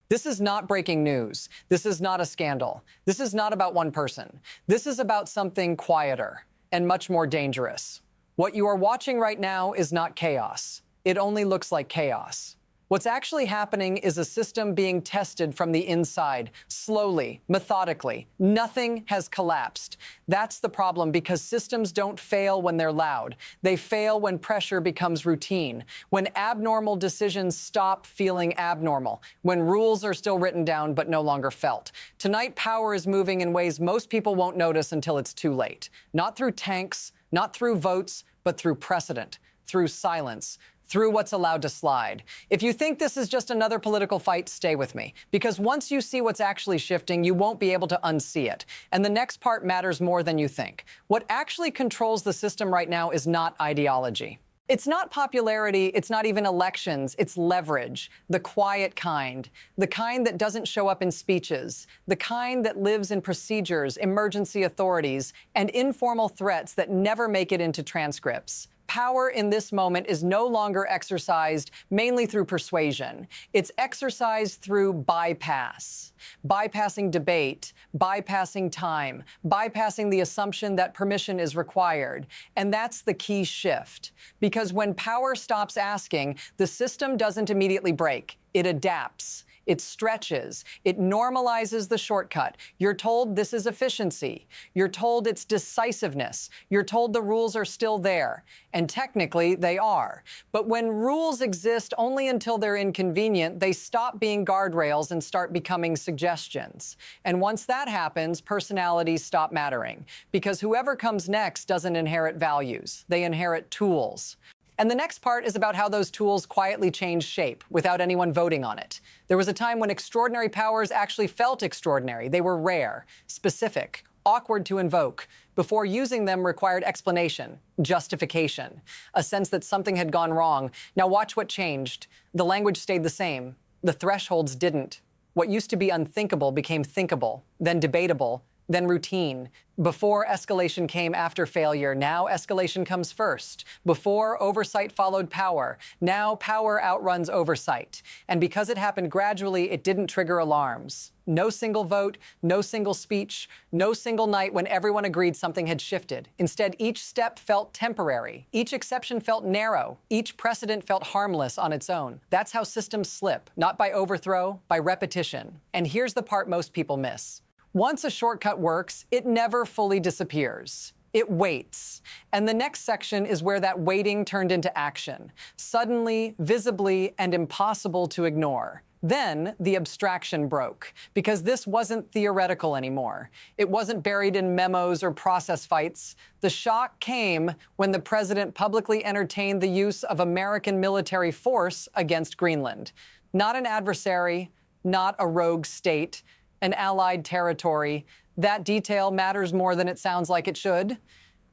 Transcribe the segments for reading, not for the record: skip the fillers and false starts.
This is not breaking news. This is not a scandal. This is not about one person. This is about something quieter and much more dangerous. What you are watching right now is not chaos. It only looks like chaos. What's actually happening is a system being tested from the inside, slowly, methodically. Nothing has collapsed. That's the problem, because systems don't fail when they're loud. They fail when pressure becomes routine, when abnormal decisions stop feeling abnormal, when rules are still written down but no longer felt. Tonight, power is moving in ways most people won't notice until it's too late. Not through tanks, not through votes, but through precedent, through silence, through what's allowed to slide. If you think this is just another political fight, stay with me. Because once you see what's actually shifting, you won't be able to unsee it. And the next part matters more than you think. What actually controls the system right now is not ideology. It's not popularity, it's not even elections, it's leverage, the quiet kind, the kind that doesn't show up in speeches, the kind that lives in procedures, emergency authorities, and informal threats that never make it into transcripts. Power in this moment is no longer exercised mainly through persuasion. It's exercised through bypass. Bypassing debate, bypassing time, bypassing the assumption that permission is required. And that's the key shift. Because when power stops asking, the system doesn't immediately break. It adapts. It stretches. It normalizes the shortcut. You're told this is efficiency. You're told it's decisiveness. You're told the rules are still there. And technically, they are. But when rules exist only until they're inconvenient, they stop being guardrails and start becoming suggestions. And once that happens, personalities stop mattering. Because whoever comes next doesn't inherit values. They inherit tools. And the next part is about how those tools quietly change shape without anyone voting on it. There was a time when extraordinary powers actually felt extraordinary. They were rare, specific, awkward to invoke. Before using them required explanation, justification, a sense that something had gone wrong. Now watch what changed. The language stayed the same. The thresholds didn't. What used to be unthinkable became thinkable, then debatable, then routine. Before, escalation came after failure. Now escalation comes first. Before, oversight followed power. Now power outruns oversight. And because it happened gradually, it didn't trigger alarms. No single vote, no single speech, no single night when everyone agreed something had shifted. Instead, each step felt temporary. Each exception felt narrow. Each precedent felt harmless on its own. That's how systems slip, not by overthrow, by repetition. And here's the part most people miss. Once a shortcut works, it never fully disappears. It waits. And the next section is where that waiting turned into action. Suddenly, visibly, and impossible to ignore. Then the abstraction broke, because this wasn't theoretical anymore. It wasn't buried in memos or process fights. The shock came when the president publicly entertained the use of American military force against Greenland. Not an adversary, not a rogue state, an allied territory. That detail matters more than it sounds like it should.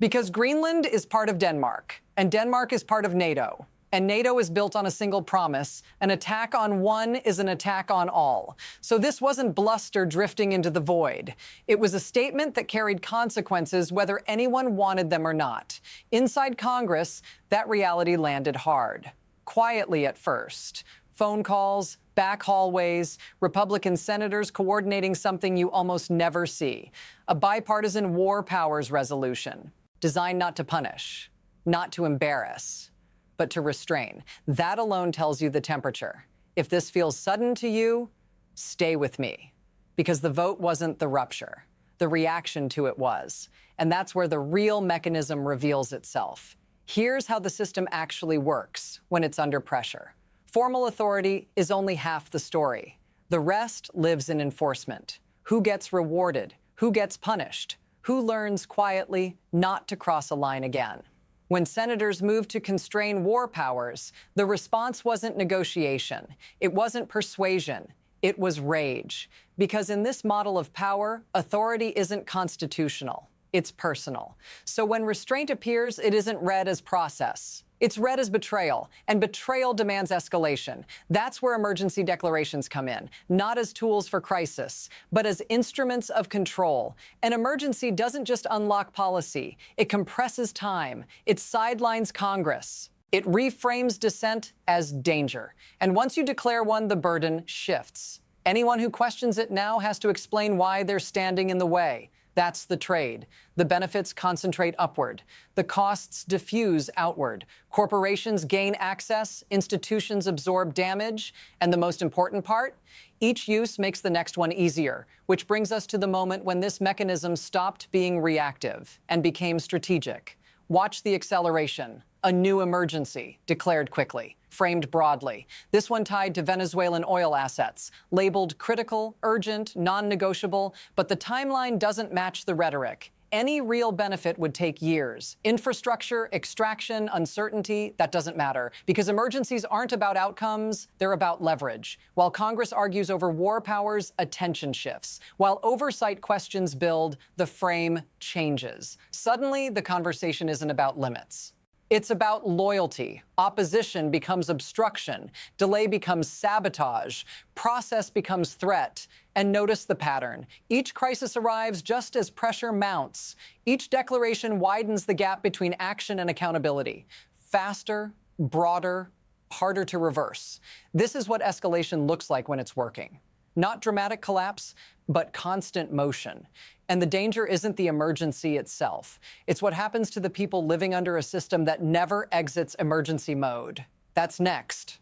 Because Greenland is part of Denmark, and Denmark is part of NATO. And NATO is built on a single promise. An attack on one is an attack on all. So this wasn't bluster drifting into the void. It was a statement that carried consequences whether anyone wanted them or not. Inside Congress, that reality landed hard. Quietly at first. Phone calls, back hallways, Republican senators coordinating something you almost never see. A bipartisan war powers resolution, designed not to punish, not to embarrass, but to restrain. That alone tells you the temperature. If this feels sudden to you, stay with me. Because the vote wasn't the rupture. The reaction to it was. And that's where the real mechanism reveals itself. Here's how the system actually works when it's under pressure. Formal authority is only half the story. The rest lives in enforcement. Who gets rewarded? Who gets punished? Who learns quietly not to cross a line again? When senators moved to constrain war powers, the response wasn't negotiation. It wasn't persuasion. It was rage. Because in this model of power, authority isn't constitutional. It's personal. So when restraint appears, it isn't read as process. It's read as betrayal, and betrayal demands escalation. That's where emergency declarations come in, not as tools for crisis, but as instruments of control. An emergency doesn't just unlock policy. It compresses time. It sidelines Congress. It reframes dissent as danger. And once you declare one, the burden shifts. Anyone who questions it now has to explain why they're standing in the way. That's the trade. The benefits concentrate upward. The costs diffuse outward. Corporations gain access, institutions absorb damage, and the most important part? Each use makes the next one easier, which brings us to the moment when this mechanism stopped being reactive and became strategic. Watch the acceleration. A new emergency, declared quickly, framed broadly. This one tied to Venezuelan oil assets, labeled critical, urgent, non-negotiable, but the timeline doesn't match the rhetoric. Any real benefit would take years. Infrastructure, extraction, uncertainty, that doesn't matter, because emergencies aren't about outcomes, they're about leverage. While Congress argues over war powers, attention shifts. While oversight questions build, the frame changes. Suddenly, the conversation isn't about limits. It's about loyalty. Opposition becomes obstruction. Delay becomes sabotage. Process becomes threat. And notice the pattern. Each crisis arrives just as pressure mounts. Each declaration widens the gap between action and accountability. Faster, broader, harder to reverse. This is what escalation looks like when it's working. Not dramatic collapse, but constant motion. And the danger isn't the emergency itself. It's what happens to the people living under a system that never exits emergency mode. That's next.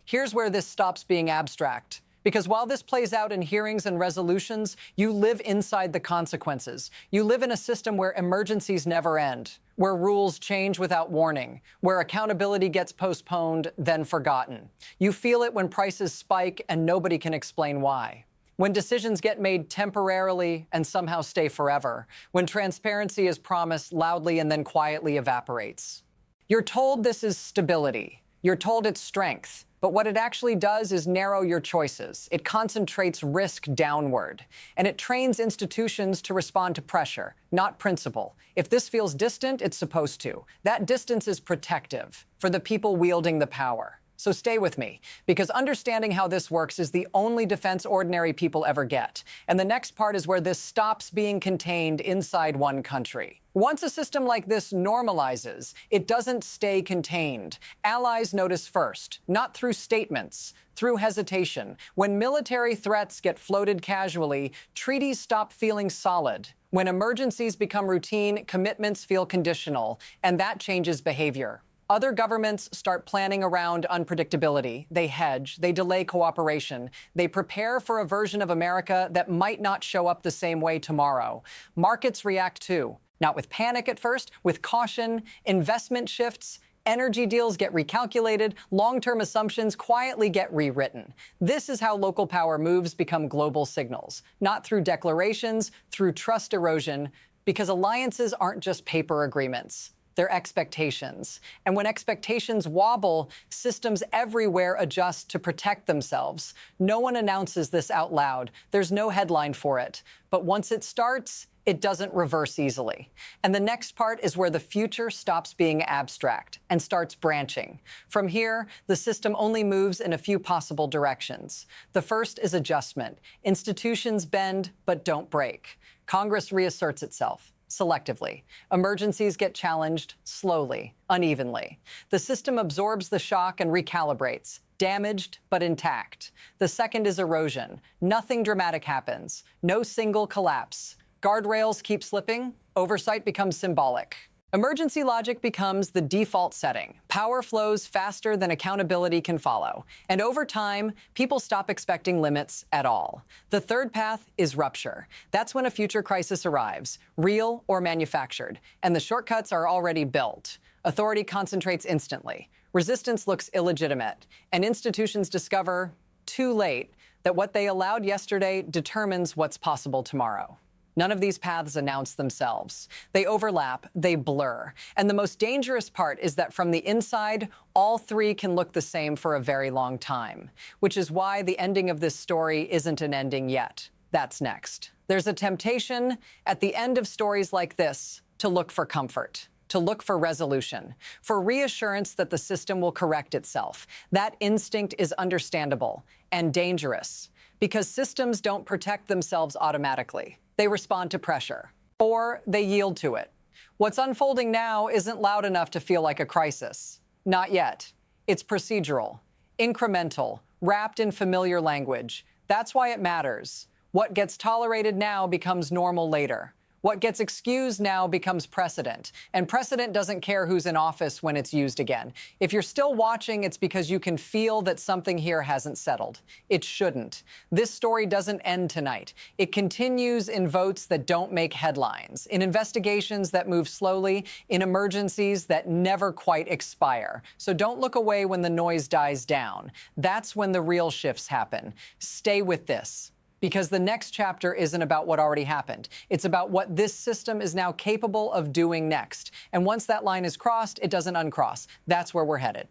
Here's where this stops being abstract. Because while this plays out in hearings and resolutions, you live inside the consequences. You live in a system where emergencies never end, where rules change without warning, where accountability gets postponed, then forgotten. You feel it when prices spike and nobody can explain why. When decisions get made temporarily and somehow stay forever. When transparency is promised loudly and then quietly evaporates. You're told this is stability. You're told it's strength. But what it actually does is narrow your choices. It concentrates risk downward. And it trains institutions to respond to pressure, not principle. If this feels distant, it's supposed to. That distance is protective for the people wielding the power. So stay with me, because understanding how this works is the only defense ordinary people ever get. And the next part is where this stops being contained inside one country. Once a system like this normalizes, it doesn't stay contained. Allies notice first, not through statements, through hesitation. When military threats get floated casually, treaties stop feeling solid. When emergencies become routine, commitments feel conditional, and that changes behavior. Other governments start planning around unpredictability. They hedge, they delay cooperation, they prepare for a version of America that might not show up the same way tomorrow. Markets react too, not with panic at first, with caution. Investment shifts, energy deals get recalculated, long-term assumptions quietly get rewritten. This is how local power moves become global signals, not through declarations, through trust erosion, because alliances aren't just paper agreements. Their expectations. And when expectations wobble, systems everywhere adjust to protect themselves. No one announces this out loud. There's no headline for it. But once it starts, it doesn't reverse easily. And the next part is where the future stops being abstract and starts branching. From here, the system only moves in a few possible directions. The first is adjustment. Institutions bend, but don't break. Congress reasserts itself. Selectively. Emergencies get challenged slowly, unevenly. The system absorbs the shock and recalibrates, damaged but intact. The second is erosion. Nothing dramatic happens. No single collapse. Guardrails keep slipping. Oversight becomes symbolic. Emergency logic becomes the default setting. Power flows faster than accountability can follow. And over time, people stop expecting limits at all. The third path is rupture. That's when a future crisis arrives, real or manufactured. And the shortcuts are already built. Authority concentrates instantly. Resistance looks illegitimate. And institutions discover, too late, that what they allowed yesterday determines what's possible tomorrow. None of these paths announce themselves. They overlap, they blur. And the most dangerous part is that from the inside, all three can look the same for a very long time, which is why the ending of this story isn't an ending yet. That's next. There's a temptation at the end of stories like this to look for comfort, to look for resolution, for reassurance that the system will correct itself. That instinct is understandable and dangerous because systems don't protect themselves automatically. They respond to pressure, or they yield to it. What's unfolding now isn't loud enough to feel like a crisis. Not yet. It's procedural, incremental, wrapped in familiar language. That's why it matters. What gets tolerated now becomes normal later. What gets excused now becomes precedent, and precedent doesn't care who's in office when it's used again. If you're still watching, it's because you can feel that something here hasn't settled. It shouldn't. This story doesn't end tonight. It continues in votes that don't make headlines, in investigations that move slowly, in emergencies that never quite expire. So don't look away when the noise dies down. That's when the real shifts happen. Stay with this. Because the next chapter isn't about what already happened. It's about what this system is now capable of doing next. And once that line is crossed, it doesn't uncross. That's where we're headed.